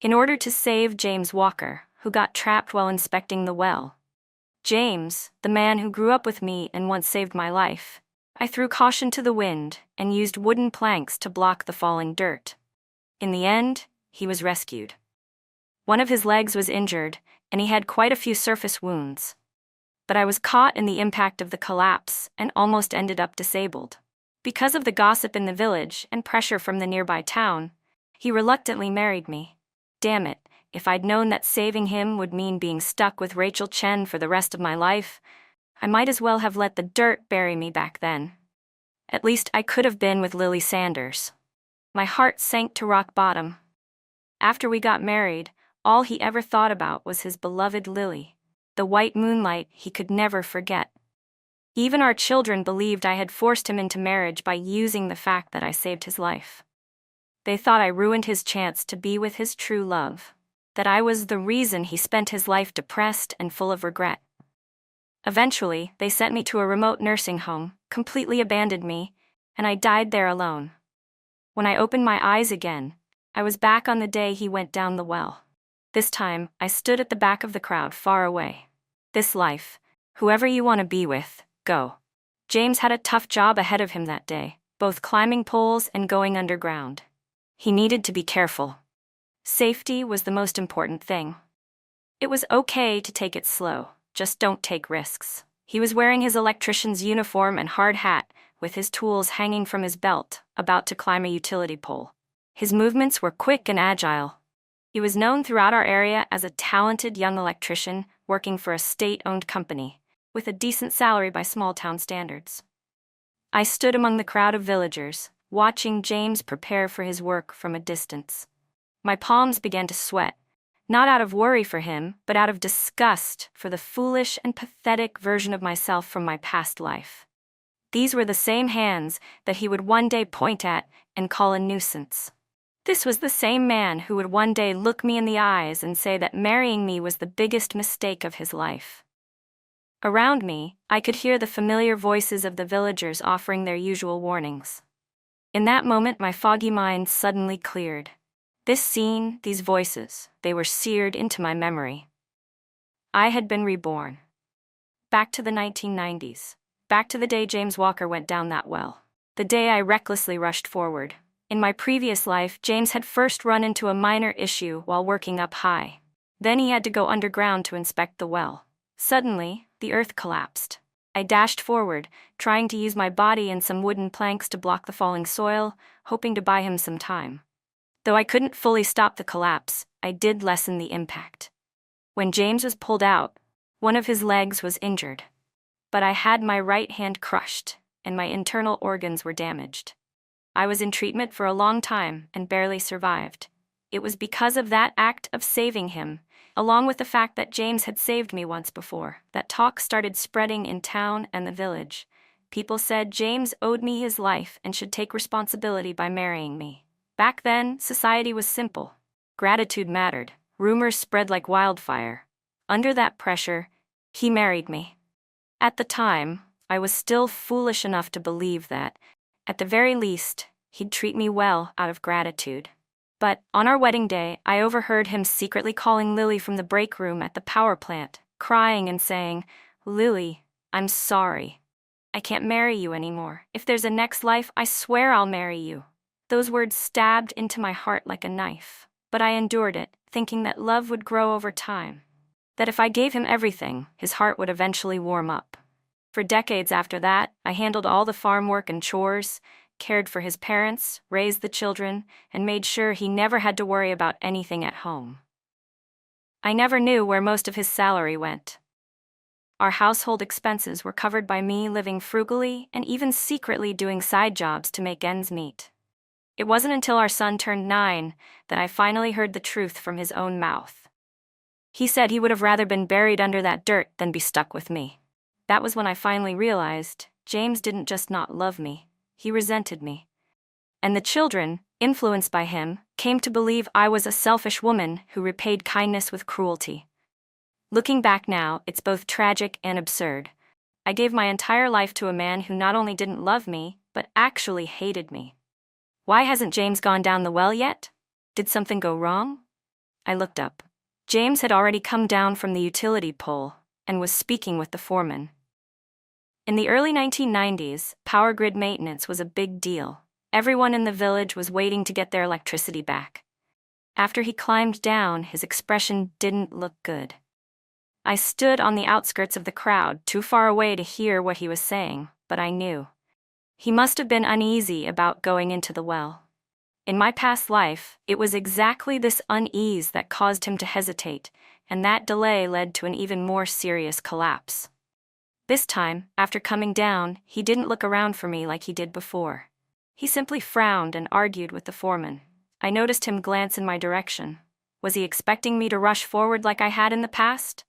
in order to save James Walker, who got trapped while inspecting the well. James, the man who grew up with me and once saved my life. I threw caution to the wind and used wooden planks to block the falling dirt. In the end, he was rescued. One of his legs was injured, and he had quite a few surface wounds. But I was caught in the impact of the collapse and almost ended up disabled. Because of the gossip in the village and pressure from the nearby town, he reluctantly married me. Damn it, if I'd known that saving him would mean being stuck with Rachel Chen for the rest of my life, I might as well have let the dirt bury me back then. At least I could have been with Lily Sanders. My heart sank to rock bottom. After we got married, all he ever thought about was his beloved Lily, the white moonlight he could never forget. Even our children believed I had forced him into marriage by using the fact that I saved his life. They thought I ruined his chance to be with his true love, that I was the reason he spent his life depressed and full of regret. Eventually, they sent me to a remote nursing home, completely abandoned me, and I died there alone. When I opened my eyes again, I was back on the day he went down the well. This time, I stood at the back of the crowd far away. This life, whoever you want to be with, go. James had a tough job ahead of him that day, both climbing poles and going underground. He needed to be careful. Safety was the most important thing. It was okay to take it slow, just don't take risks. He was wearing his electrician's uniform and hard hat, with his tools hanging from his belt, about to climb a utility pole. His movements were quick and agile. He was known throughout our area as a talented young electrician working for a state-owned company, with a decent salary by small-town standards. I stood among the crowd of villagers, watching James prepare for his work from a distance. My palms began to sweat, not out of worry for him, but out of disgust for the foolish and pathetic version of myself from my past life. These were the same hands that he would one day point at and call a nuisance. This was the same man who would one day look me in the eyes and say that marrying me was the biggest mistake of his life. Around me, I could hear the familiar voices of the villagers offering their usual warnings. In that moment, my foggy mind suddenly cleared. This scene, these voices, they were seared into my memory. I had been reborn. Back to the 1990s. Back to the day James Walker went down that well. The day I recklessly rushed forward. In my previous life, James had first run into a minor issue while working up high. Then he had to go underground to inspect the well. Suddenly, the earth collapsed. I dashed forward, trying to use my body and some wooden planks to block the falling soil, hoping to buy him some time. Though I couldn't fully stop the collapse, I did lessen the impact. When James was pulled out, one of his legs was injured. But I had my right hand crushed, and my internal organs were damaged. I was in treatment for a long time and barely survived. It was because of that act of saving him, along with the fact that James had saved me once before, that talk started spreading in town and the village. People said James owed me his life and should take responsibility by marrying me. Back then, society was simple. Gratitude mattered. Rumors spread like wildfire. Under that pressure, he married me. At the time, I was still foolish enough to believe that, at the very least, he'd treat me well out of gratitude. But on our wedding day, I overheard him secretly calling Lily from the break room at the power plant, crying and saying, "Lily, I'm sorry. I can't marry you anymore. If there's a next life, I swear I'll marry you." Those words stabbed into my heart like a knife, but I endured it, thinking that love would grow over time. That if I gave him everything, his heart would eventually warm up. For decades after that, I handled all the farm work and chores, cared for his parents, raised the children, and made sure he never had to worry about anything at home. I never knew where most of his salary went. Our household expenses were covered by me living frugally and even secretly doing side jobs to make ends meet. It wasn't until our son turned 9 that I finally heard the truth from his own mouth. He said he would have rather been buried under that dirt than be stuck with me. That was when I finally realized James didn't just not love me, he resented me. And the children, influenced by him, came to believe I was a selfish woman who repaid kindness with cruelty. Looking back now, it's both tragic and absurd. I gave my entire life to a man who not only didn't love me, but actually hated me. Why hasn't James gone down the well yet? Did something go wrong? I looked up. James had already come down from the utility pole and was speaking with the foreman. In the early 1990s, power grid maintenance was a big deal. Everyone in the village was waiting to get their electricity back. After he climbed down, his expression didn't look good. I stood on the outskirts of the crowd, too far away to hear what he was saying, but I knew. He must have been uneasy about going into the well. In my past life, it was exactly this unease that caused him to hesitate, and that delay led to an even more serious collapse. This time, after coming down, he didn't look around for me like he did before. He simply frowned and argued with the foreman. I noticed him glance in my direction. Was he expecting me to rush forward like I had in the past?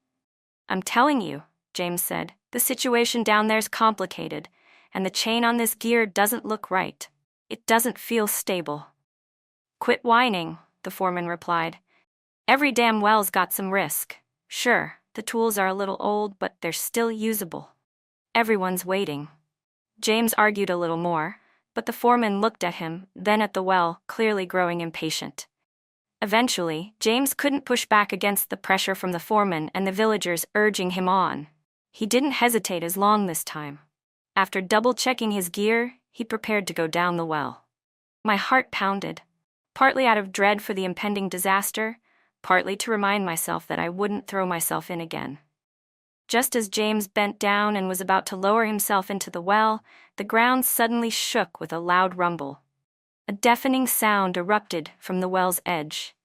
"I'm telling you," James said, "the situation down there's complicated, and the chain on this gear doesn't look right. It doesn't feel stable." "Quit whining," the foreman replied. "Every damn well's got some risk. Sure, the tools are a little old, but they're still usable. Everyone's waiting." James argued a little more, but the foreman looked at him, then at the well, clearly growing impatient. Eventually, James couldn't push back against the pressure from the foreman and the villagers urging him on. He didn't hesitate as long this time. After double-checking his gear, he prepared to go down the well. My heart pounded, partly out of dread for the impending disaster, partly to remind myself that I wouldn't throw myself in again. Just as James bent down and was about to lower himself into the well, the ground suddenly shook with a loud rumble. A deafening sound erupted from the well's edge.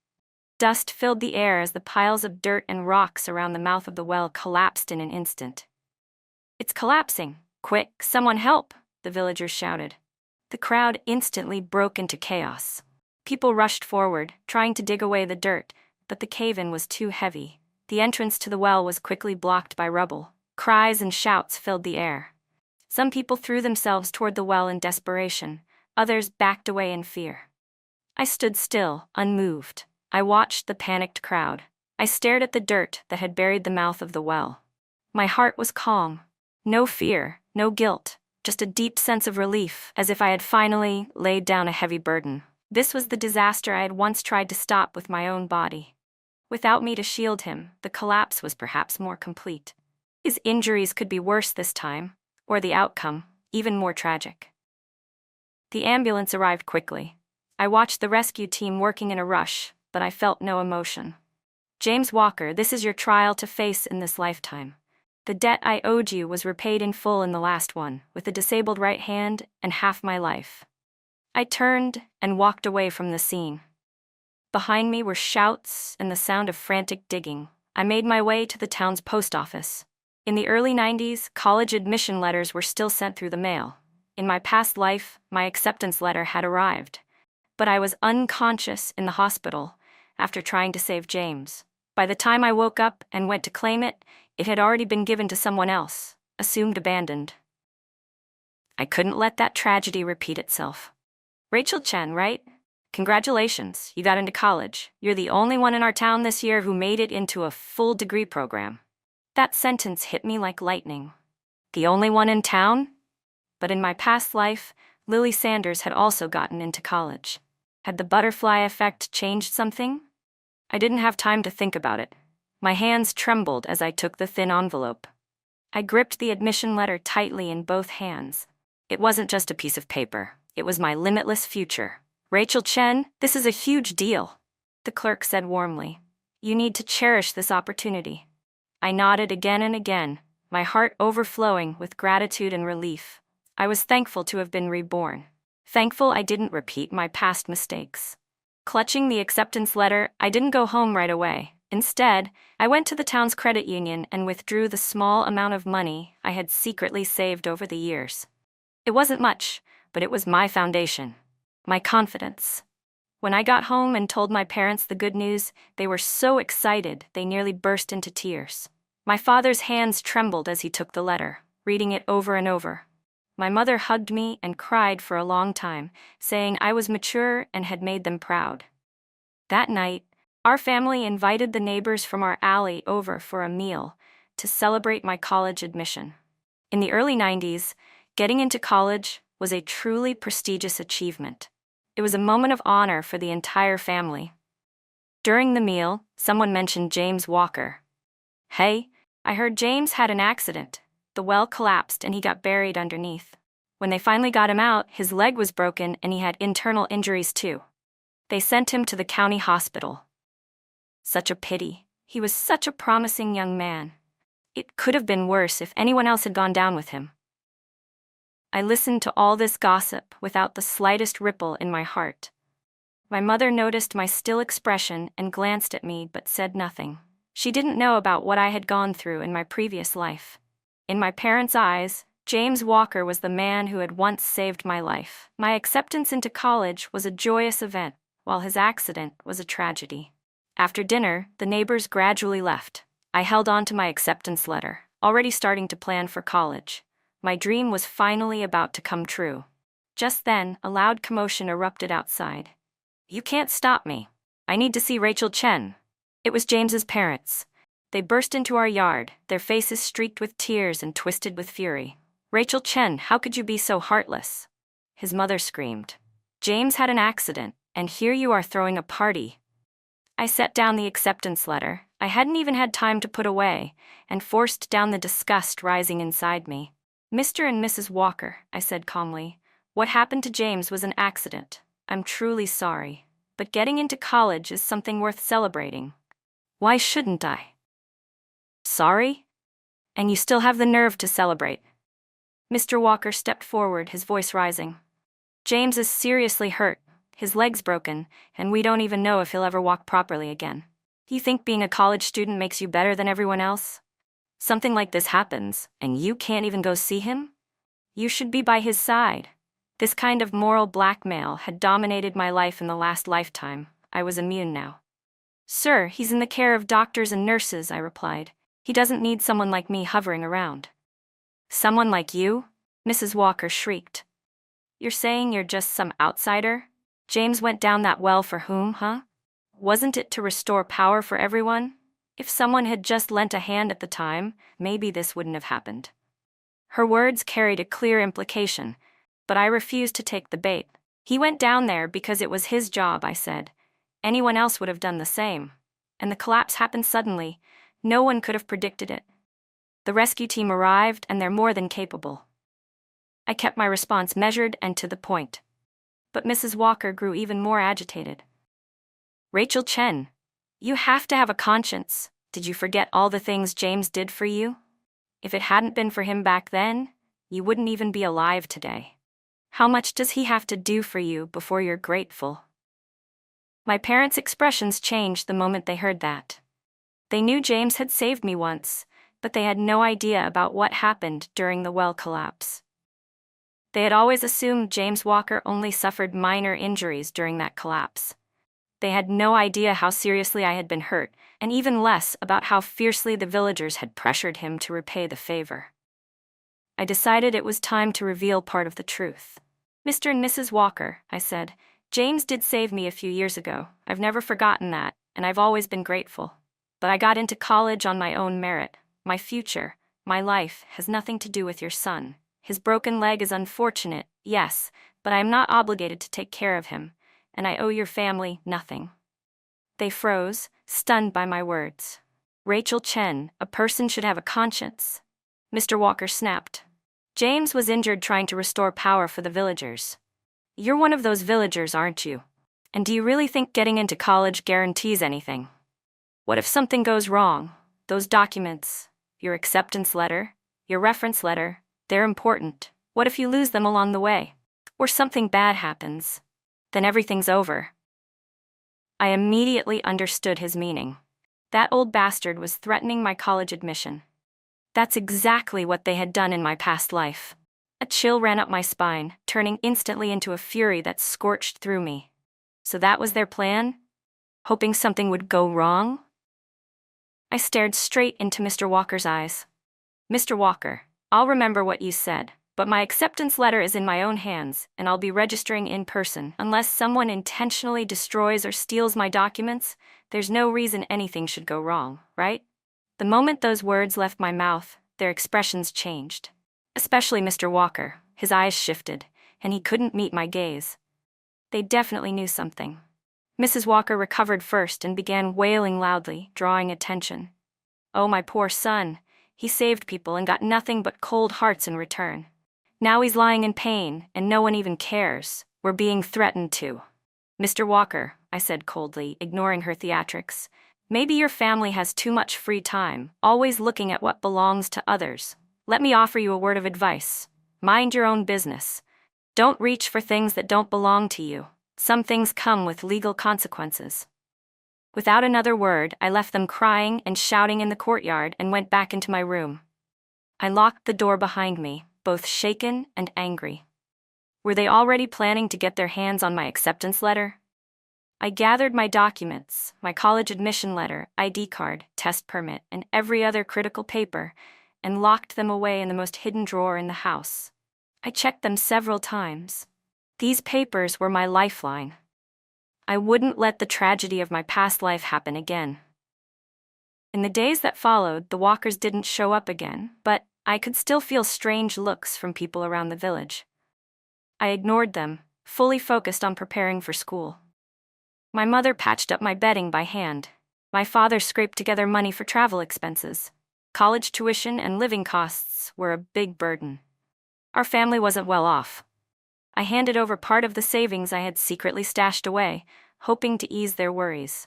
Dust filled the air as the piles of dirt and rocks around the mouth of the well collapsed in an instant. "It's collapsing! Quick, someone help!" the villagers shouted. The crowd instantly broke into chaos. People rushed forward, trying to dig away the dirt, but the cave-in was too heavy. The entrance to the well was quickly blocked by rubble. Cries and shouts filled the air. Some people threw themselves toward the well in desperation. Others backed away in fear. I stood still, unmoved. I watched the panicked crowd. I stared at the dirt that had buried the mouth of the well. My heart was calm. No fear, no guilt, just a deep sense of relief, as if I had finally laid down a heavy burden. This was the disaster I had once tried to stop with my own body. Without me to shield him, the collapse was perhaps more complete. His injuries could be worse this time, or the outcome, even more tragic. The ambulance arrived quickly. I watched the rescue team working in a rush, but I felt no emotion. "James Walker, this is your trial to face in this lifetime. The debt I owed you was repaid in full in the last one, with a disabled right hand and half my life." I turned and walked away from the scene. Behind me were shouts and the sound of frantic digging. I made my way to the town's post office. In the early 90s, college admission letters were still sent through the mail. In my past life, my acceptance letter had arrived. But I was unconscious in the hospital after trying to save James. By the time I woke up and went to claim it, it had already been given to someone else, assumed abandoned. I couldn't let that tragedy repeat itself. "Rachel Chen, right? Congratulations, you got into college. You're the only one in our town this year who made it into a full degree program." That sentence hit me like lightning. The only one in town? But in my past life, Lily Sanders had also gotten into college. Had the butterfly effect changed something? I didn't have time to think about it. My hands trembled as I took the thin envelope. I gripped the admission letter tightly in both hands. It wasn't just a piece of paper. It was my limitless future. "Rachel Chen, this is a huge deal," the clerk said warmly. "You need to cherish this opportunity." I nodded again and again, my heart overflowing with gratitude and relief. I was thankful to have been reborn. Thankful I didn't repeat my past mistakes. Clutching the acceptance letter, I didn't go home right away. Instead, I went to the town's credit union and withdrew the small amount of money I had secretly saved over the years. It wasn't much, but it was my foundation. My confidence. When I got home and told my parents the good news, they were so excited they nearly burst into tears. My father's hands trembled as he took the letter, reading it over and over. My mother hugged me and cried for a long time, saying I was mature and had made them proud. That night, our family invited the neighbors from our alley over for a meal to celebrate my college admission. In the early 90s, getting into college was a truly prestigious achievement. It was a moment of honor for the entire family. During the meal, someone mentioned James Walker. Hey, I heard James had an accident. The well collapsed and he got buried underneath. When they finally got him out, his leg was broken and he had internal injuries too. They sent him to the county hospital. Such a pity. He was such a promising young man. It could have been worse if anyone else had gone down with him. I listened to all this gossip without the slightest ripple in my heart. My mother noticed my still expression and glanced at me but said nothing. She didn't know about what I had gone through in my previous life. In my parents' eyes, James Walker was the man who had once saved my life. My acceptance into college was a joyous event, while his accident was a tragedy. After dinner, the neighbors gradually left. I held on to my acceptance letter, already starting to plan for college. My dream was finally about to come true. Just then, a loud commotion erupted outside. You can't stop me. I need to see Rachel Chen. It was James's parents. They burst into our yard, their faces streaked with tears and twisted with fury. Rachel Chen, how could you be so heartless? His mother screamed. James had an accident, and here you are throwing a party. I set down the acceptance letter, I hadn't even had time to put away, and forced down the disgust rising inside me. Mr. and Mrs. Walker, I said calmly, what happened to James was an accident. I'm truly sorry, but getting into college is something worth celebrating. Why shouldn't I? Sorry? And you still have the nerve to celebrate. Mr. Walker stepped forward, his voice rising. James is seriously hurt, his leg's broken, and we don't even know if he'll ever walk properly again. You think being a college student makes you better than everyone else? Something like this happens, and you can't even go see him? You should be by his side. This kind of moral blackmail had dominated my life in the last lifetime. I was immune now. Sir, he's in the care of doctors and nurses, I replied. He doesn't need someone like me hovering around. Someone like you? Mrs. Walker shrieked. You're saying you're just some outsider? James went down that well for whom, huh? Wasn't it to restore power for everyone? If someone had just lent a hand at the time, maybe this wouldn't have happened. Her words carried a clear implication, but I refused to take the bait. He went down there because it was his job, I said. Anyone else would have done the same. And the collapse happened suddenly. No one could have predicted it. The rescue team arrived, and they're more than capable. I kept my response measured and to the point. But Mrs. Walker grew even more agitated. Rachel Chen, you have to have a conscience. Did you forget all the things James did for you? If it hadn't been for him back then, you wouldn't even be alive today. How much does he have to do for you before you're grateful? My parents' expressions changed the moment they heard that. They knew James had saved me once, but they had no idea about what happened during the well collapse. They had always assumed James Walker only suffered minor injuries during that collapse. They had no idea how seriously I had been hurt, and even less about how fiercely the villagers had pressured him to repay the favor. I decided it was time to reveal part of the truth. Mr. and Mrs. Walker, I said, James did save me a few years ago. I've never forgotten that, and I've always been grateful. But I got into college on my own merit. My future, my life, has nothing to do with your son. His broken leg is unfortunate, yes, but I am not obligated to take care of him, and I owe your family nothing. They froze, stunned by my words. Rachel Chen, a person should have a conscience. Mr. Walker snapped. James was injured trying to restore power for the villagers. You're one of those villagers, aren't you? And do you really think getting into college guarantees anything? What if something goes wrong? Those documents, your acceptance letter, your reference letter, they're important. What if you lose them along the way? Or something bad happens? Then everything's over. I immediately understood his meaning. That old bastard was threatening my college admission. That's exactly what they had done in my past life. A chill ran up my spine, turning instantly into a fury that scorched through me. So that was their plan? Hoping something would go wrong? I stared straight into Mr. Walker's eyes. Mr. Walker, I'll remember what you said, but my acceptance letter is in my own hands, and I'll be registering in person. Unless someone intentionally destroys or steals my documents, there's no reason anything should go wrong, right? The moment those words left my mouth, their expressions changed. Especially Mr. Walker. His eyes shifted, and he couldn't meet my gaze. They definitely knew something. Mrs. Walker recovered first and began wailing loudly, drawing attention. Oh, my poor son. He saved people and got nothing but cold hearts in return. Now he's lying in pain, and no one even cares. We're being threatened to. Mr. Walker, I said coldly, ignoring her theatrics, maybe your family has too much free time, always looking at what belongs to others. Let me offer you a word of advice. Mind your own business. Don't reach for things that don't belong to you. Some things come with legal consequences. Without another word, I left them crying and shouting in the courtyard and went back into my room. I locked the door behind me, both shaken and angry. Were they already planning to get their hands on my acceptance letter? I gathered my documents, my college admission letter, ID card, test permit, and every other critical paper, and locked them away in the most hidden drawer in the house. I checked them several times. These papers were my lifeline. I wouldn't let the tragedy of my past life happen again. In the days that followed, the Walkers didn't show up again, but I could still feel strange looks from people around the village. I ignored them, fully focused on preparing for school. My mother patched up my bedding by hand. My father scraped together money for travel expenses. College tuition and living costs were a big burden. Our family wasn't well off. I handed over part of the savings I had secretly stashed away, hoping to ease their worries.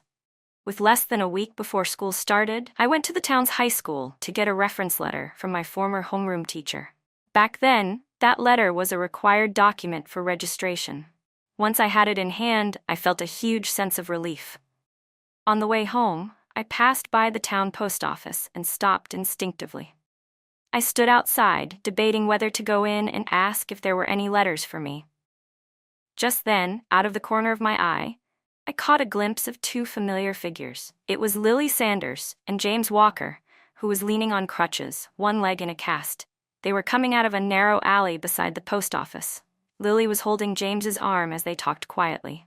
With less than a week before school started, I went to the town's high school to get a reference letter from my former homeroom teacher. Back then, that letter was a required document for registration. Once I had it in hand, I felt a huge sense of relief. On the way home, I passed by the town post office and stopped instinctively. I stood outside, debating whether to go in and ask if there were any letters for me. Just then, out of the corner of my eye, I caught a glimpse of two familiar figures. It was Lily Sanders and James Walker, who was leaning on crutches, one leg in a cast. They were coming out of a narrow alley beside the post office. Lily was holding James's arm as they talked quietly.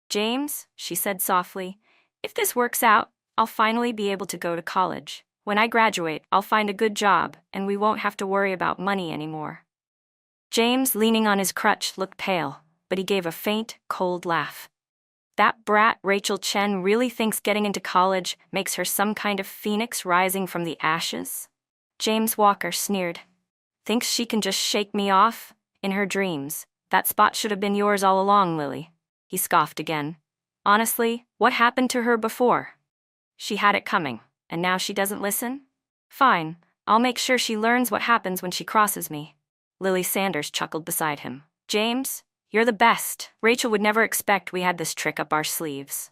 "James," she said softly, "if this works out, I'll finally be able to go to college. When I graduate, I'll find a good job, and we won't have to worry about money anymore." James, leaning on his crutch, looked pale, but he gave a faint, cold laugh. That brat Rachel Chen really thinks getting into college makes her some kind of phoenix rising from the ashes? James Walker sneered. "Thinks she can just shake me off? In her dreams. That spot should have been yours all along, Lily." He scoffed again. "Honestly, what happened to her before? She had it coming, and now she doesn't listen? Fine, I'll make sure she learns what happens when she crosses me." Lily Sanders chuckled beside him. "James, you're the best. Rachel would never expect we had this trick up our sleeves."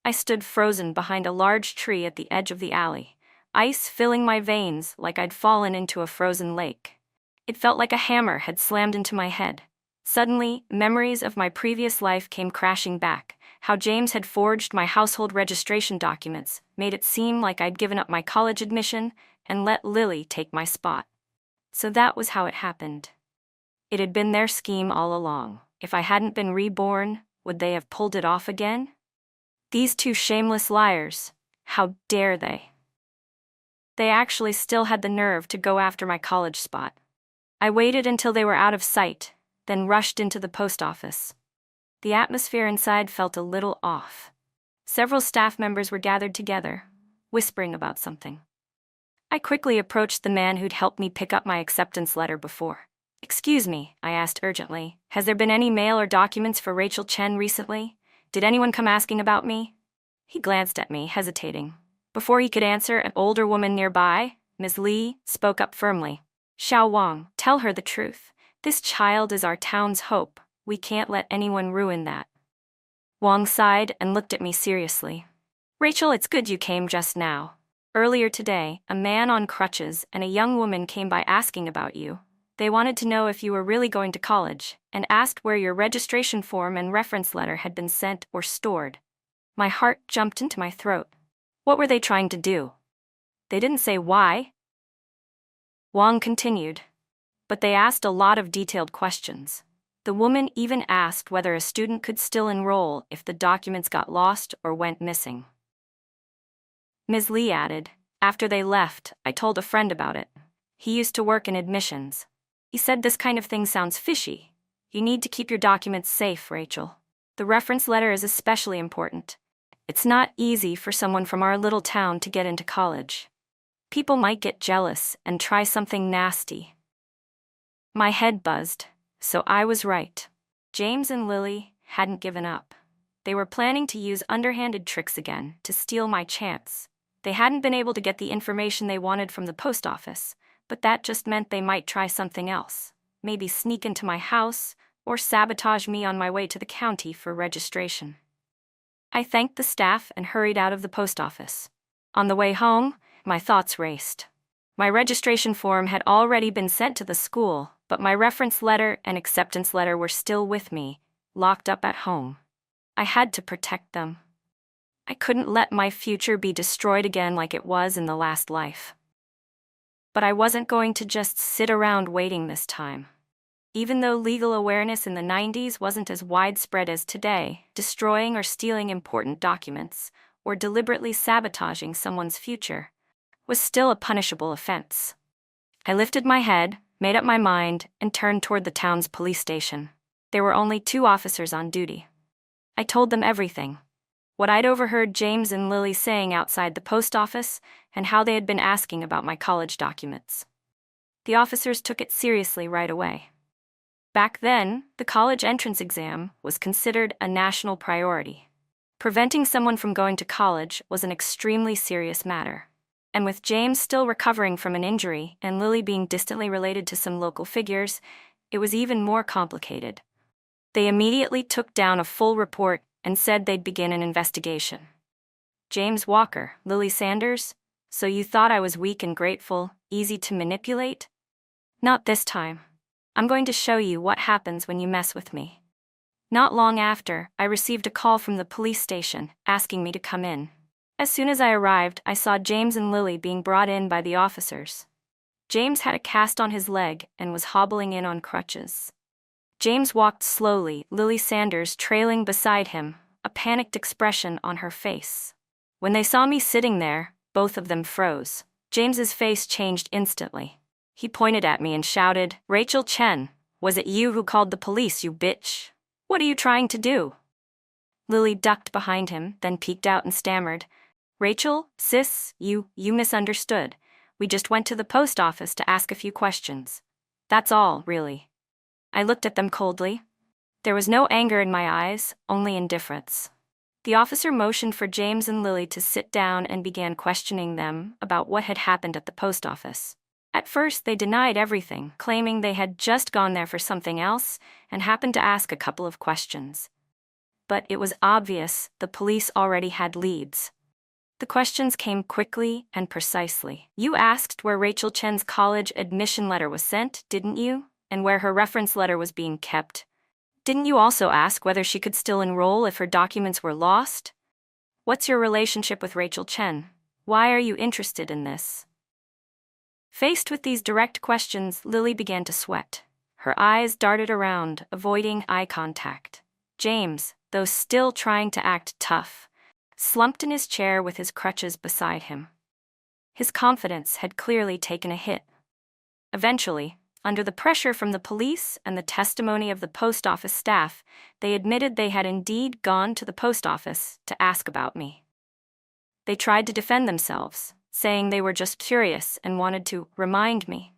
I stood frozen behind a large tree at the edge of the alley, ice filling my veins like I'd fallen into a frozen lake. It felt like a hammer had slammed into my head. Suddenly, memories of my previous life came crashing back. How James had forged my household registration documents made it seem like I'd given up my college admission and let Lily take my spot. So that was how it happened. It had been their scheme all along. If I hadn't been reborn, would they have pulled it off again? These two shameless liars, how dare they? They actually still had the nerve to go after my college spot. I waited until they were out of sight, then rushed into the post office. The atmosphere inside felt a little off. Several staff members were gathered together, whispering about something. I quickly approached the man who'd helped me pick up my acceptance letter before. "Excuse me," I asked urgently, "has there been any mail or documents for Rachel Chen recently? Did anyone come asking about me?" He glanced at me, hesitating. Before he could answer, an older woman nearby, Ms. Lee, spoke up firmly. "Xiao Wang, tell her the truth. This child is our town's hope. We can't let anyone ruin that." Wang sighed and looked at me seriously. "Rachel, it's good you came just now. Earlier today, a man on crutches and a young woman came by asking about you. They wanted to know if you were really going to college, and asked where your registration form and reference letter had been sent or stored." My heart jumped into my throat. What were they trying to do? They didn't say why. Wang continued. But they asked a lot of detailed questions. The woman even asked whether a student could still enroll if the documents got lost or went missing. Ms. Lee added, "After they left, I told a friend about it. He used to work in admissions. He said this kind of thing sounds fishy. You need to keep your documents safe, Rachel." The reference letter is especially important. It's not easy for someone from our little town to get into college. People might get jealous and try something nasty. My head buzzed, so I was right. James and Lily hadn't given up. They were planning to use underhanded tricks again to steal my chance. They hadn't been able to get the information they wanted from the post office, but that just meant they might try something else. Maybe sneak into my house, or sabotage me on my way to the county for registration. I thanked the staff and hurried out of the post office. On the way home, my thoughts raced. My registration form had already been sent to the school, but my reference letter and acceptance letter were still with me, locked up at home. I had to protect them. I couldn't let my future be destroyed again like it was in the last life. But I wasn't going to just sit around waiting this time. Even though legal awareness in the 90s wasn't as widespread as today, destroying or stealing important documents, or deliberately sabotaging someone's future, was still a punishable offense. I lifted my head, made up my mind, and turned toward the town's police station. There were only 2 officers on duty. I told them everything. What I'd overheard James and Lily saying outside the post office, and how they had been asking about my college documents. The officers took it seriously right away. Back then, the college entrance exam was considered a national priority. Preventing someone from going to college was an extremely serious matter. And with James still recovering from an injury and Lily being distantly related to some local figures, it was even more complicated. They immediately took down a full report and said they'd begin an investigation. James Walker, Lily Sanders, so you thought I was weak and grateful, easy to manipulate? Not this time. I'm going to show you what happens when you mess with me. Not long after, I received a call from the police station asking me to come in. As soon as I arrived, I saw James and Lily being brought in by the officers. James had a cast on his leg and was hobbling in on crutches. James walked slowly, Lily Sanders trailing beside him, a panicked expression on her face. When they saw me sitting there, both of them froze. James's face changed instantly. He pointed at me and shouted, "Rachel Chen, was it you who called the police, you bitch? What are you trying to do?" Lily ducked behind him, then peeked out and stammered, "Rachel, sis, you misunderstood. We just went to the post office to ask a few questions. That's all, really." I looked at them coldly. There was no anger in my eyes, only indifference. The officer motioned for James and Lily to sit down and began questioning them about what had happened at the post office. At first, they denied everything, claiming they had just gone there for something else and happened to ask a couple of questions. But it was obvious the police already had leads. The questions came quickly and precisely. "You asked where Rachel Chen's college admission letter was sent, didn't you? And where her reference letter was being kept. Didn't you also ask whether she could still enroll if her documents were lost? What's your relationship with Rachel Chen? Why are you interested in this?" Faced with these direct questions, Lily began to sweat. Her eyes darted around, avoiding eye contact. James, though still trying to act tough, slumped in his chair with his crutches beside him. His confidence had clearly taken a hit. Eventually, under the pressure from the police and the testimony of the post office staff, they admitted they had indeed gone to the post office to ask about me. They tried to defend themselves, saying they were just curious and wanted to remind me.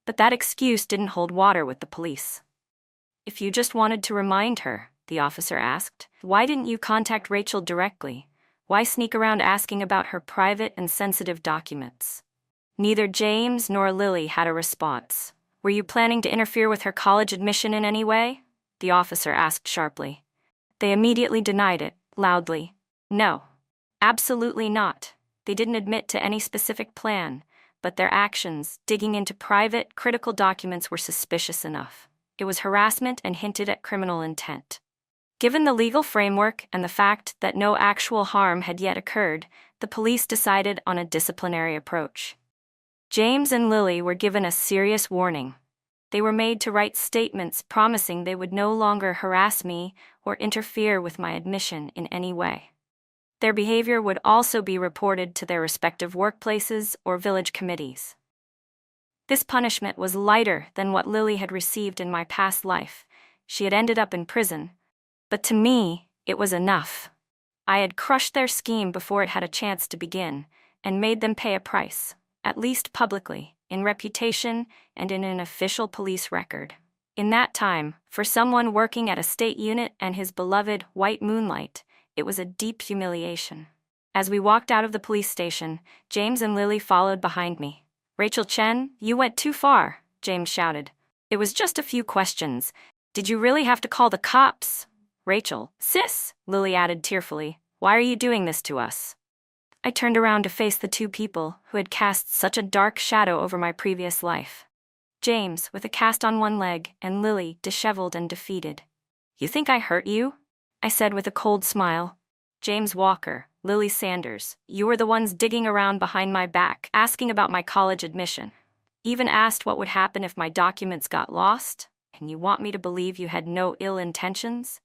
But that excuse didn't hold water with the police. "If you just wanted to remind her," the officer asked, "why didn't you contact Rachel directly? Why sneak around asking about her private and sensitive documents?" Neither James nor Lily had a response. "Were you planning to interfere with her college admission in any way?" the officer asked sharply. They immediately denied it, loudly. "No. Absolutely not." They didn't admit to any specific plan, but their actions, digging into private, critical documents, were suspicious enough. It was harassment and hinted at criminal intent. Given the legal framework and the fact that no actual harm had yet occurred, the police decided on a disciplinary approach. James and Lily were given a serious warning. They were made to write statements promising they would no longer harass me or interfere with my admission in any way. Their behavior would also be reported to their respective workplaces or village committees. This punishment was lighter than what Lily had received in my past life. She had ended up in prison, But to me, it was enough. I had crushed their scheme before it had a chance to begin, and made them pay a price, at least publicly, in reputation and in an official police record. In that time, for someone working at a state unit and his beloved white moonlight, it was a deep humiliation. As we walked out of the police station, James and Lily followed behind me. "Rachel Chen, you went too far," James shouted. "It was just a few questions. Did you really have to call the cops?" "Rachel, sis," Lily added tearfully, "why are you doing this to us?" I turned around to face the two people who had cast such a dark shadow over my previous life. James, with a cast on one leg, and Lily, disheveled and defeated. "You think I hurt you?" I said with a cold smile. "James Walker, Lily Sanders, you were the ones digging around behind my back, asking about my college admission. Even asked what would happen if my documents got lost, and you want me to believe you had no ill intentions?"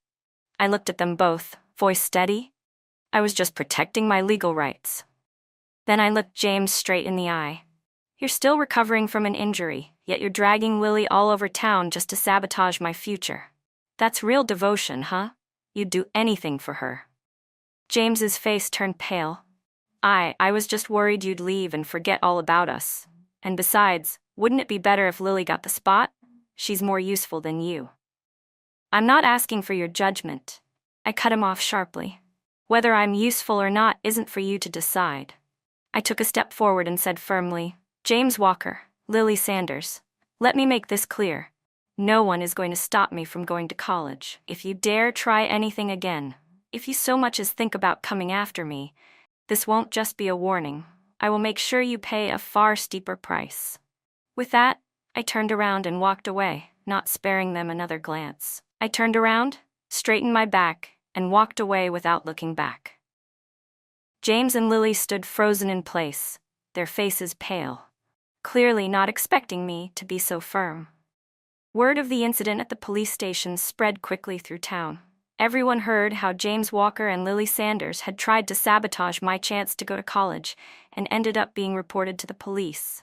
I looked at them both, voice steady. I was just protecting my legal rights. Then I looked James straight in the eye. "You're still recovering from an injury, yet you're dragging Lily all over town just to sabotage my future. That's real devotion, huh? You'd do anything for her." James's face turned pale. I was just worried you'd leave and forget all about us. And besides, wouldn't it be better if Lily got the spot? She's more useful than you." "I'm not asking for your judgment." I cut him off sharply. "Whether I'm useful or not isn't for you to decide." I took a step forward and said firmly, "James Walker, Lily Sanders, let me make this clear. No one is going to stop me from going to college. If you dare try anything again, if you so much as think about coming after me, this won't just be a warning. I will make sure you pay a far steeper price." With that, I turned around and walked away, not sparing them another glance. I turned around, straightened my back, and walked away without looking back. James and Lily stood frozen in place, their faces pale, clearly not expecting me to be so firm. Word of the incident at the police station spread quickly through town. Everyone heard how James Walker and Lily Sanders had tried to sabotage my chance to go to college and ended up being reported to the police.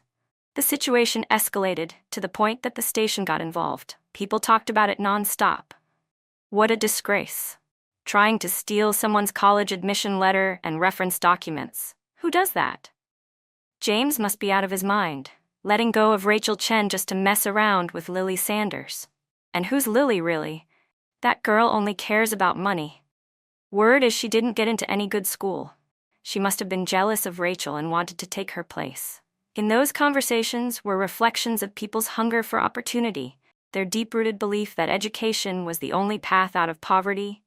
The situation escalated to the point that the station got involved. People talked about it non-stop. What a disgrace. Trying to steal someone's college admission letter and reference documents. Who does that? James must be out of his mind, letting go of Rachel Chen just to mess around with Lily Sanders. And who's Lily really? That girl only cares about money. Word is she didn't get into any good school. She must have been jealous of Rachel and wanted to take her place. In those conversations were reflections of people's hunger for opportunity, their deep-rooted belief that education was the only path out of poverty,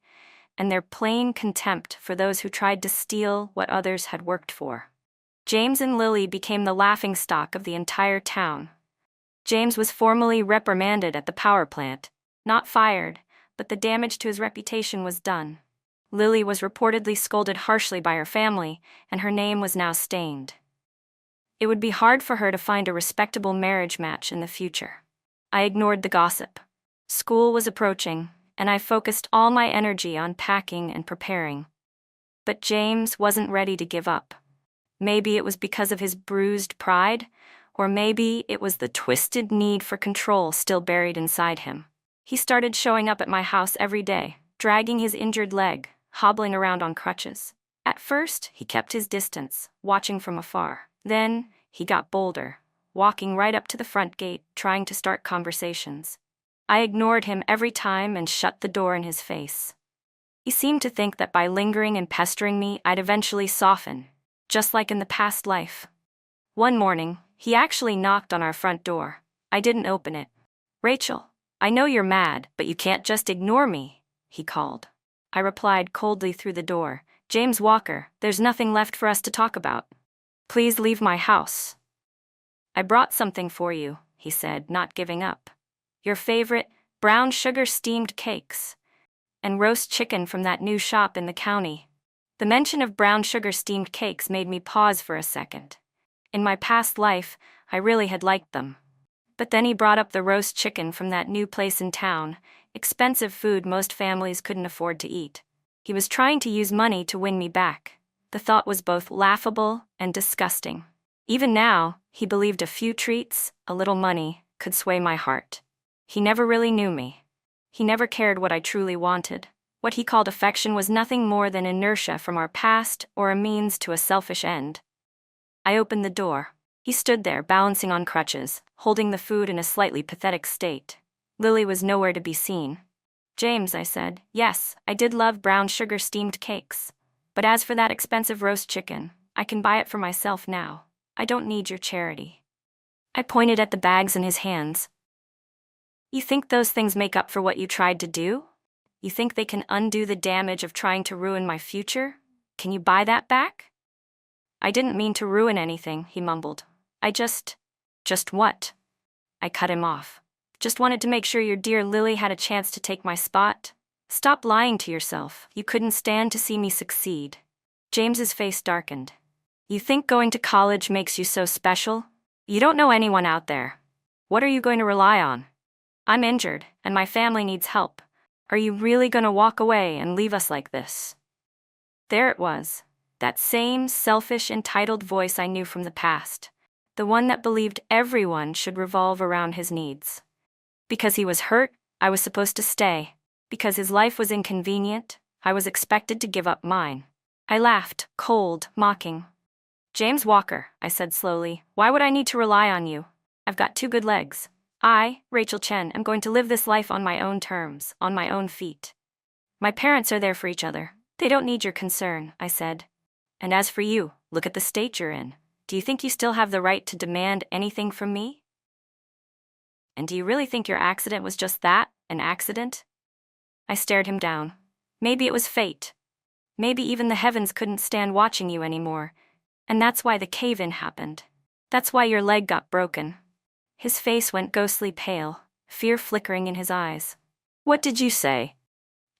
and their plain contempt for those who tried to steal what others had worked for. James and Lily became the laughingstock of the entire town. James was formally reprimanded at the power plant, not fired, but the damage to his reputation was done. Lily was reportedly scolded harshly by her family, and her name was now stained. It would be hard for her to find a respectable marriage match in the future. I ignored the gossip. School was approaching, and I focused all my energy on packing and preparing. But James wasn't ready to give up. Maybe it was because of his bruised pride, or maybe it was the twisted need for control still buried inside him. He started showing up at my house every day, dragging his injured leg, hobbling around on crutches. At first, he kept his distance, watching from afar. Then, he got bolder, walking right up to the front gate, trying to start conversations. I ignored him every time and shut the door in his face. He seemed to think that by lingering and pestering me, I'd eventually soften, just like in the past life. One morning, he actually knocked on our front door. I didn't open it. "Rachel, I know you're mad, but you can't just ignore me," he called. I replied coldly through the door, "James Walker, there's nothing left for us to talk about. Please leave my house." "I brought something for you," he said, not giving up. "Your favorite brown sugar steamed cakes and roast chicken from that new shop in the county." The mention of brown sugar steamed cakes made me pause for a second. In my past life, I really had liked them. But then he brought up the roast chicken from that new place in town, expensive food most families couldn't afford to eat. He was trying to use money to win me back. The thought was both laughable and disgusting. Even now, he believed a few treats, a little money, could sway my heart. He never really knew me. He never cared what I truly wanted. What he called affection was nothing more than inertia from our past or a means to a selfish end. I opened the door. He stood there, balancing on crutches, holding the food in a slightly pathetic state. Lily was nowhere to be seen. "James," I said, "yes, I did love brown sugar steamed cakes. But as for that expensive roast chicken, I can buy it for myself now. I don't need your charity." I pointed at the bags in his hands. "You think those things make up for what you tried to do? You think they can undo the damage of trying to ruin my future? Can you buy that back?" "I didn't mean to ruin anything," he mumbled. Just what?" I cut him off. "Just wanted to make sure your dear Lily had a chance to take my spot. Stop lying to yourself. You couldn't stand to see me succeed." James's face darkened. "You think going to college makes you so special? You don't know anyone out there. What are you going to rely on? I'm injured, and my family needs help. Are you really going to walk away and leave us like this?" There it was, that same selfish, entitled voice I knew from the past, the one that believed everyone should revolve around his needs. Because he was hurt, I was supposed to stay. Because his life was inconvenient, I was expected to give up mine. I laughed, cold, mocking. "James Walker," I said slowly, "why would I need to rely on you? I've got 2 good legs. I, Rachel Chen, am going to live this life on my own terms, on my own feet. My parents are there for each other. They don't need your concern," I said. "And as for you, look at the state you're in. Do you think you still have the right to demand anything from me? And do you really think your accident was just that, an accident?" I stared him down. "Maybe it was fate. Maybe even the heavens couldn't stand watching you anymore, and that's why the cave-in happened. That's why your leg got broken." His face went ghostly pale, fear flickering in his eyes. "What did you say?"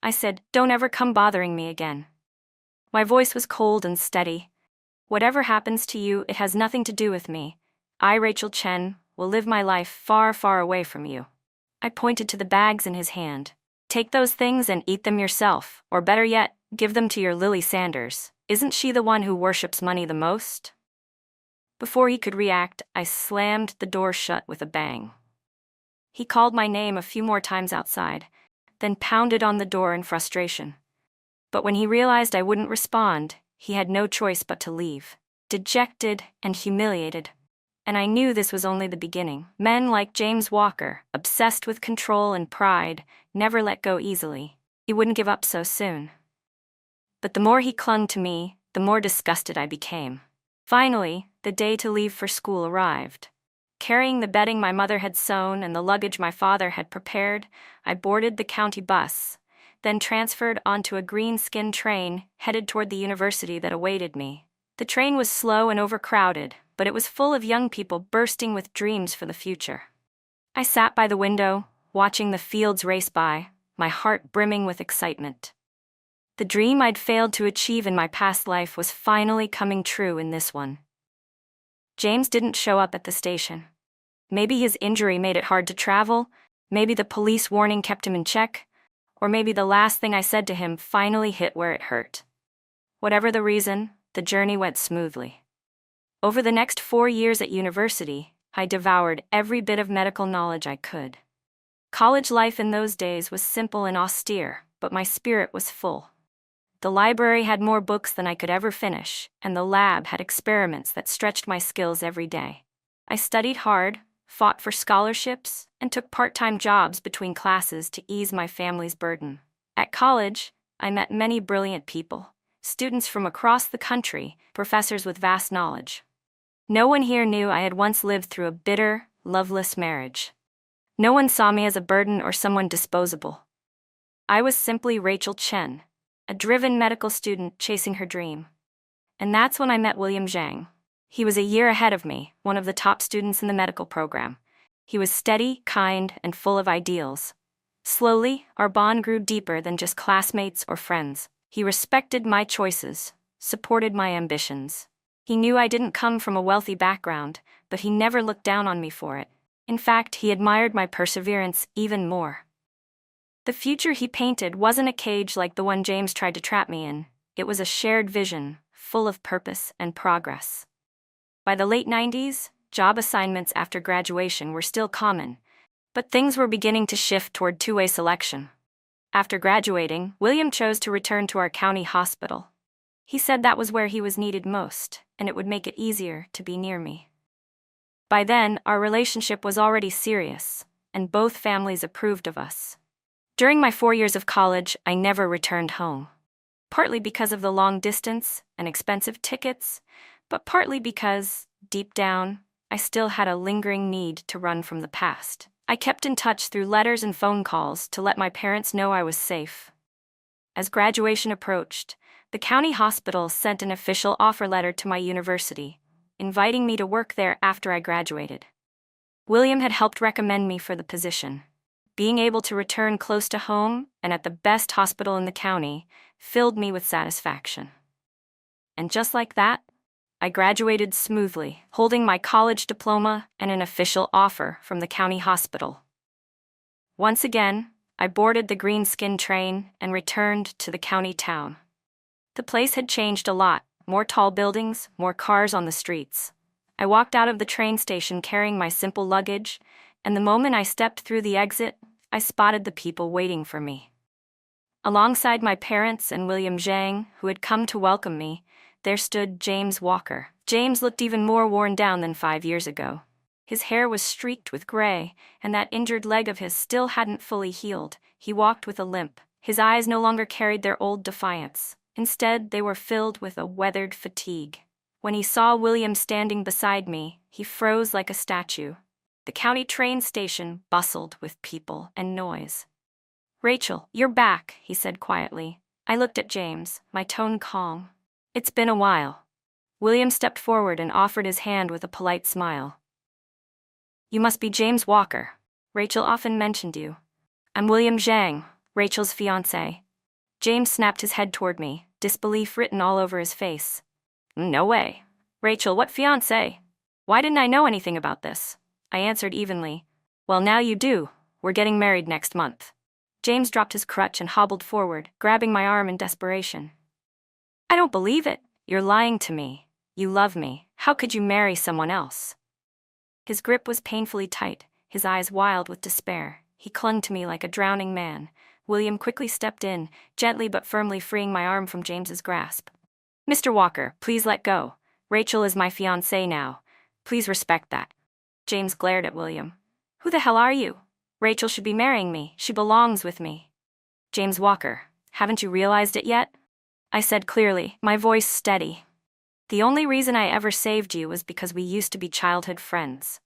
I said, "Don't ever come bothering me again." My voice was cold and steady. "Whatever happens to you, it has nothing to do with me. I, Rachel Chen, will live my life far, far away from you." I pointed to the bags in his hand. "Take those things and eat them yourself, or better yet, give them to your Lily Sanders. Isn't she the one who worships money the most?" Before he could react, I slammed the door shut with a bang. He called my name a few more times outside, then pounded on the door in frustration. But when he realized I wouldn't respond, he had no choice but to leave, dejected and humiliated. And I knew this was only the beginning. Men like James Walker, obsessed with control and pride, never let go easily. He wouldn't give up so soon. But the more he clung to me, the more disgusted I became. Finally, the day to leave for school arrived. Carrying the bedding my mother had sewn and the luggage my father had prepared, I boarded the county bus, then transferred onto a green-skinned train headed toward the university that awaited me. The train was slow and overcrowded, but it was full of young people bursting with dreams for the future. I sat by the window, watching the fields race by, my heart brimming with excitement. The dream I'd failed to achieve in my past life was finally coming true in this one. James didn't show up at the station. Maybe his injury made it hard to travel, maybe the police warning kept him in check, or maybe the last thing I said to him finally hit where it hurt. Whatever the reason, the journey went smoothly. Over the next 4 years at university, I devoured every bit of medical knowledge I could. College life in those days was simple and austere, but my spirit was full. The library had more books than I could ever finish, and the lab had experiments that stretched my skills every day. I studied hard, fought for scholarships, and took part-time jobs between classes to ease my family's burden. At college, I met many brilliant people, students from across the country, professors with vast knowledge. No one here knew I had once lived through a bitter, loveless marriage. No one saw me as a burden or someone disposable. I was simply Rachel Chen, a driven medical student chasing her dream. And that's when I met William Zhang. He was a year ahead of me, one of the top students in the medical program. He was steady, kind, and full of ideals. Slowly, our bond grew deeper than just classmates or friends. He respected my choices, supported my ambitions. He knew I didn't come from a wealthy background, but he never looked down on me for it. In fact, he admired my perseverance even more. The future he painted wasn't a cage like the one James tried to trap me in. It was a shared vision, full of purpose and progress. By the late 90s, job assignments after graduation were still common, but things were beginning to shift toward two-way selection. After graduating, William chose to return to our county hospital. He said that was where he was needed most, and it would make it easier to be near me. By then, our relationship was already serious, and both families approved of us. During my 4 years of college, I never returned home. Partly because of the long distance and expensive tickets, but partly because, deep down, I still had a lingering need to run from the past. I kept in touch through letters and phone calls to let my parents know I was safe. As graduation approached, the county hospital sent an official offer letter to my university, inviting me to work there after I graduated. William had helped recommend me for the position. Being able to return close to home and at the best hospital in the county filled me with satisfaction. And just like that, I graduated smoothly, holding my college diploma and an official offer from the county hospital. Once again, I boarded the green-skin train and returned to the county town. The place had changed a lot, more tall buildings, more cars on the streets. I walked out of the train station carrying my simple luggage, and the moment I stepped through the exit, I spotted the people waiting for me. Alongside my parents and William Zhang, who had come to welcome me, there stood James Walker. James looked even more worn down than 5 years ago. His hair was streaked with gray, and that injured leg of his still hadn't fully healed. He walked with a limp. His eyes no longer carried their old defiance. Instead, they were filled with a weathered fatigue. When he saw William standing beside me, he froze like a statue. The county train station bustled with people and noise. "Rachel, you're back," he said quietly. I looked at James, my tone calm. "It's been a while." William stepped forward and offered his hand with a polite smile. "You must be James Walker. Rachel often mentioned you." "I'm William Zhang, Rachel's fiancé." James snapped his head toward me, disbelief written all over his face. "No way. Rachel, what fiancé? Why didn't I know anything about this?" I answered evenly. "Well, now you do. We're getting married next month." James dropped his crutch and hobbled forward, grabbing my arm in desperation. "I don't believe it. You're lying to me. You love me. How could you marry someone else?" His grip was painfully tight, his eyes wild with despair. He clung to me like a drowning man. William quickly stepped in, gently but firmly freeing my arm from James's grasp. "Mr. Walker, please let go. Rachel is my fiancée now. Please respect that." James glared at William. "Who the hell are you? Rachel should be marrying me. She belongs with me." "James Walker, haven't you realized it yet?" I said clearly, my voice steady. "The only reason I ever saved you was because we used to be childhood friends.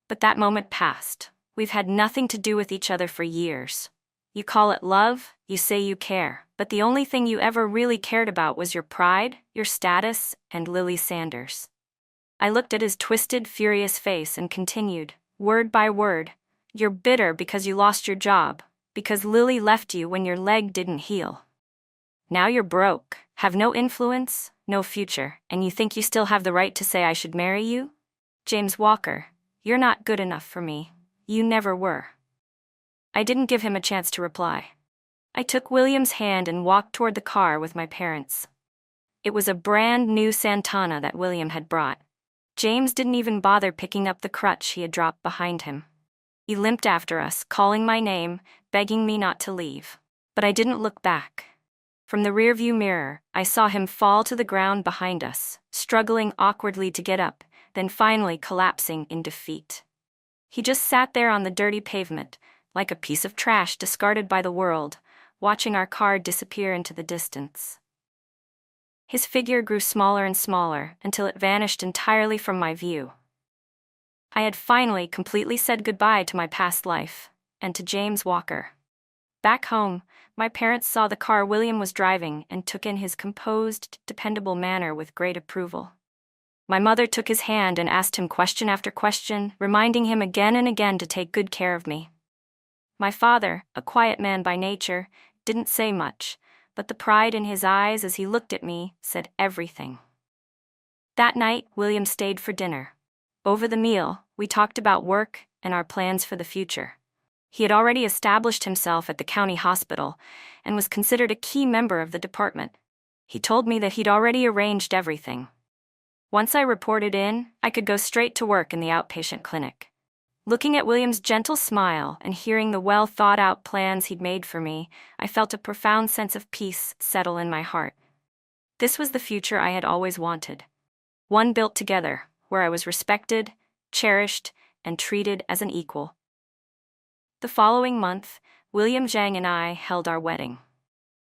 But that moment passed. We've had nothing to do with each other for years. You call it love, you say you care, but the only thing you ever really cared about was your pride, your status, and Lily Sanders." I looked at his twisted, furious face and continued, word by word, "You're bitter because you lost your job, because Lily left you when your leg didn't heal. Now you're broke, have no influence, no future, and you think you still have the right to say I should marry you? James Walker, you're not good enough for me. You never were." I didn't give him a chance to reply. I took William's hand and walked toward the car with my parents. It was a brand new Santana that William had brought. James didn't even bother picking up the crutch he had dropped behind him. He limped after us, calling my name, begging me not to leave. But I didn't look back. From the rearview mirror, I saw him fall to the ground behind us, struggling awkwardly to get up, then finally collapsing in defeat. He just sat there on the dirty pavement, like a piece of trash discarded by the world, watching our car disappear into the distance. His figure grew smaller and smaller until it vanished entirely from my view. I had finally completely said goodbye to my past life, and to James Walker. Back home, my parents saw the car William was driving and took in his composed, dependable manner with great approval. My mother took his hand and asked him question after question, reminding him again and again to take good care of me. My father, a quiet man by nature, didn't say much, but the pride in his eyes as he looked at me said everything. That night, William stayed for dinner. Over the meal, we talked about work and our plans for the future. He had already established himself at the county hospital and was considered a key member of the department. He told me that he'd already arranged everything. Once I reported in, I could go straight to work in the outpatient clinic. Looking at William's gentle smile and hearing the well-thought-out plans he'd made for me, I felt a profound sense of peace settle in my heart. This was the future I had always wanted. One built together, where I was respected, cherished, and treated as an equal. The following month, William Zhang and I held our wedding.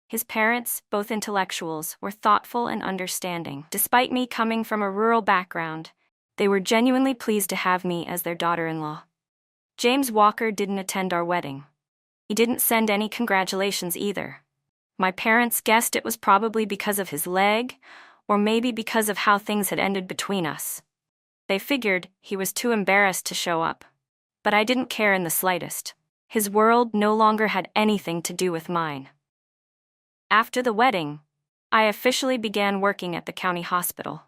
His parents, both intellectuals, were thoughtful and understanding. Despite me coming from a rural background, they were genuinely pleased to have me as their daughter-in-law. James Walker didn't attend our wedding. He didn't send any congratulations either. My parents guessed it was probably because of his leg, or maybe because of how things had ended between us. They figured he was too embarrassed to show up. But I didn't care in the slightest. His world no longer had anything to do with mine. After the wedding, I officially began working at the county hospital.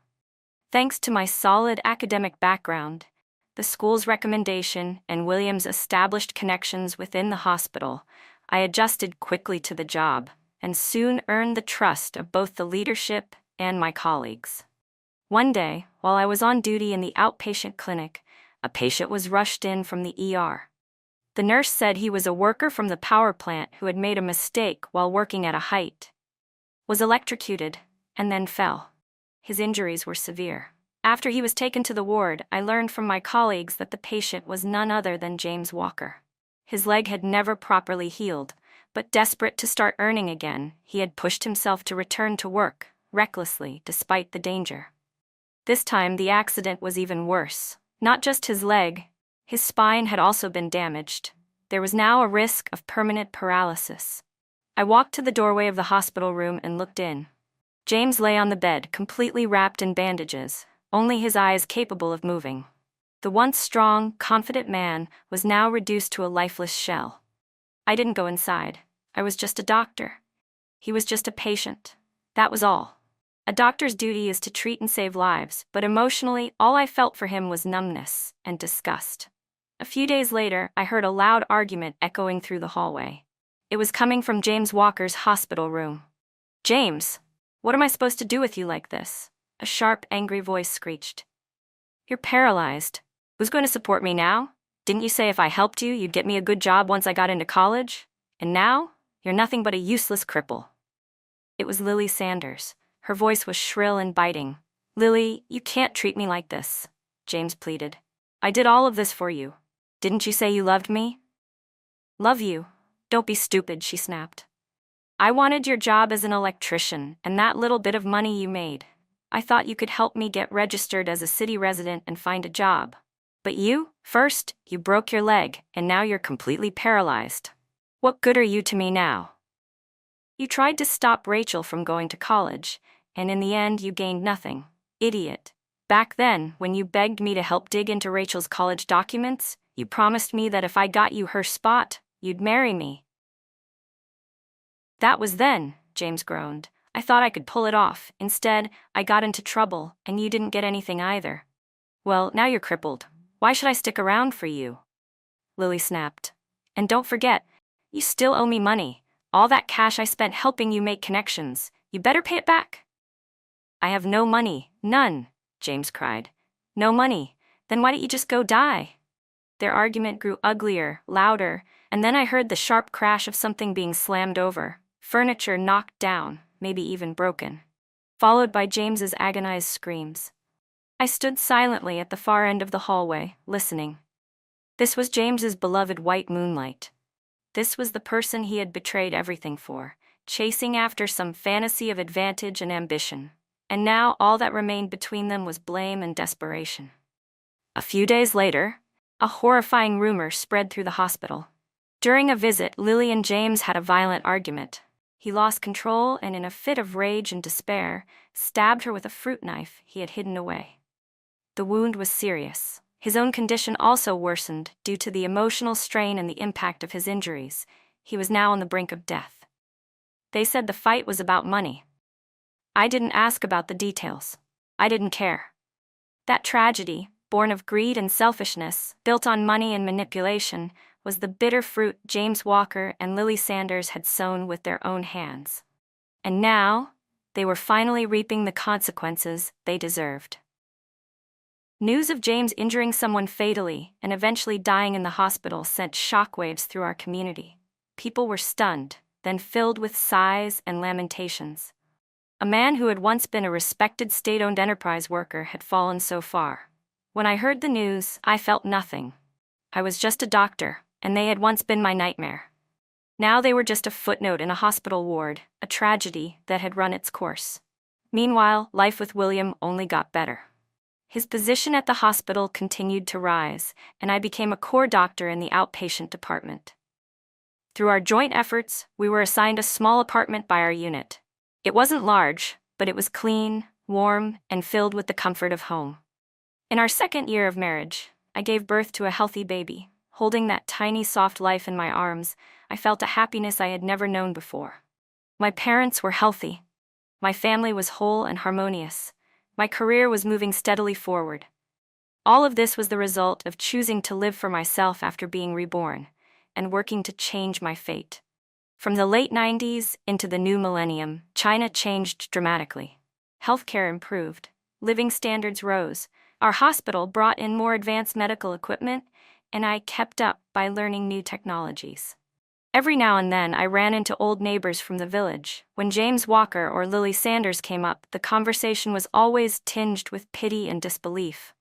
Thanks to my solid academic background, the school's recommendation, and William's established connections within the hospital, I adjusted quickly to the job and soon earned the trust of both the leadership and my colleagues. One day, while I was on duty in the outpatient clinic, a patient was rushed in from the ER. The nurse said he was a worker from the power plant who had made a mistake while working at a height, was electrocuted, and then fell. His injuries were severe. After he was taken to the ward, I learned from my colleagues that the patient was none other than James Walker. His leg had never properly healed, but desperate to start earning again, he had pushed himself to return to work, recklessly, despite the danger. This time, the accident was even worse. Not just his leg, his spine had also been damaged. There was now a risk of permanent paralysis. I walked to the doorway of the hospital room and looked in. James lay on the bed, completely wrapped in bandages, only his eyes capable of moving. The once strong, confident man was now reduced to a lifeless shell. I didn't go inside. I was just a doctor. He was just a patient. That was all. A doctor's duty is to treat and save lives, but emotionally, all I felt for him was numbness and disgust. A few days later, I heard a loud argument echoing through the hallway. It was coming from James Walker's hospital room. "James, what am I supposed to do with you like this?" A sharp, angry voice screeched. "You're paralyzed. Who's going to support me now? Didn't you say if I helped you, you'd get me a good job once I got into college? And now, you're nothing but a useless cripple." It was Lily Sanders. Her voice was shrill and biting. "Lily, you can't treat me like this," James pleaded. "I did all of this for you. Didn't you say you loved me?" "Love you? Don't be stupid," she snapped. "I wanted your job as an electrician and that little bit of money you made. I thought you could help me get registered as a city resident and find a job. But first, you broke your leg, and now you're completely paralyzed. What good are you to me now? You tried to stop Rachel from going to college, and in the end you gained nothing. Idiot. Back then, when you begged me to help dig into Rachel's college documents, you promised me that if I got you her spot, you'd marry me." "That was then," James groaned. "I thought I could pull it off. Instead, I got into trouble, and you didn't get anything either. Well, now you're crippled. Why should I stick around for you?" Lily snapped. "And don't forget, you still owe me money. All that cash I spent helping you make connections. You better pay it back." "I have no money, none," James cried. "No money? Then why don't you just go die?" Their argument grew uglier, louder, and then I heard the sharp crash of something being slammed over, furniture knocked down, maybe even broken, followed by James's agonized screams. I stood silently at the far end of the hallway, listening. This was James's beloved white moonlight. This was the person he had betrayed everything for, chasing after some fantasy of advantage and ambition. And now all that remained between them was blame and desperation. A few days later, a horrifying rumor spread through the hospital. During a visit, Lily and James had a violent argument. He lost control and, in a fit of rage and despair, stabbed her with a fruit knife he had hidden away. The wound was serious. His own condition also worsened due to the emotional strain and the impact of his injuries. He was now on the brink of death. They said the fight was about money. I didn't ask about the details. I didn't care. That tragedy, born of greed and selfishness, built on money and manipulation, was the bitter fruit James Walker and Lily Sanders had sown with their own hands. And now, they were finally reaping the consequences they deserved. News of James injuring someone fatally and eventually dying in the hospital sent shockwaves through our community. People were stunned, then filled with sighs and lamentations. A man who had once been a respected state-owned enterprise worker had fallen so far. When I heard the news, I felt nothing. I was just a doctor, and they had once been my nightmare. Now they were just a footnote in a hospital ward, a tragedy that had run its course. Meanwhile, life with William only got better. His position at the hospital continued to rise, and I became a core doctor in the outpatient department. Through our joint efforts, we were assigned a small apartment by our unit. It wasn't large, but it was clean, warm, and filled with the comfort of home. In our second year of marriage, I gave birth to a healthy baby. Holding that tiny, soft life in my arms, I felt a happiness I had never known before. My parents were healthy. My family was whole and harmonious. My career was moving steadily forward. All of this was the result of choosing to live for myself after being reborn, and working to change my fate. From the late 90s into the new millennium, China changed dramatically. Healthcare improved. Living standards rose. Our hospital brought in more advanced medical equipment, and I kept up by learning new technologies. Every now and then I ran into old neighbors from the village. When James Walker or Lily Sanders came up, the conversation was always tinged with pity and disbelief.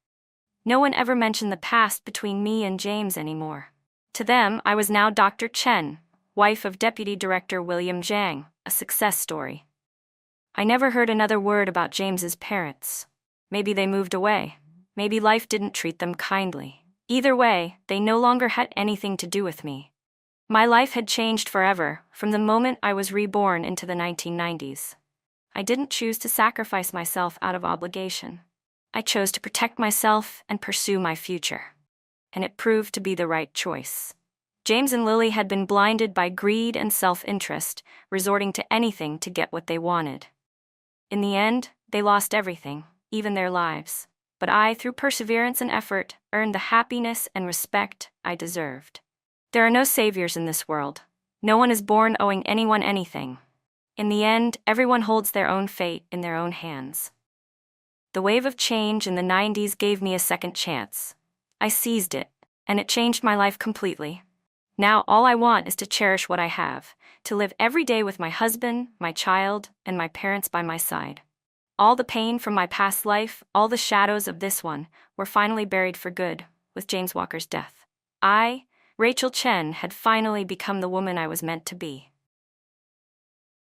No one ever mentioned the past between me and James anymore. To them, I was now Dr. Chen, wife of Deputy Director William Zhang, a success story. I never heard another word about James's parents. Maybe they moved away. Maybe life didn't treat them kindly. Either way, they no longer had anything to do with me. My life had changed forever, from the moment I was reborn into the 1990s. I didn't choose to sacrifice myself out of obligation. I chose to protect myself and pursue my future. And it proved to be the right choice. James and Lily had been blinded by greed and self-interest, resorting to anything to get what they wanted. In the end, they lost everything, even their lives. But I, through perseverance and effort, earned the happiness and respect I deserved. There are no saviors in this world. No one is born owing anyone anything. In the end, everyone holds their own fate in their own hands. The wave of change in the 90s gave me a second chance. I seized it, and it changed my life completely. Now all I want is to cherish what I have, to live every day with my husband, my child, and my parents by my side. All the pain from my past life, all the shadows of this one, were finally buried for good with James Walker's death. I, Rachel Chen, had finally become the woman I was meant to be.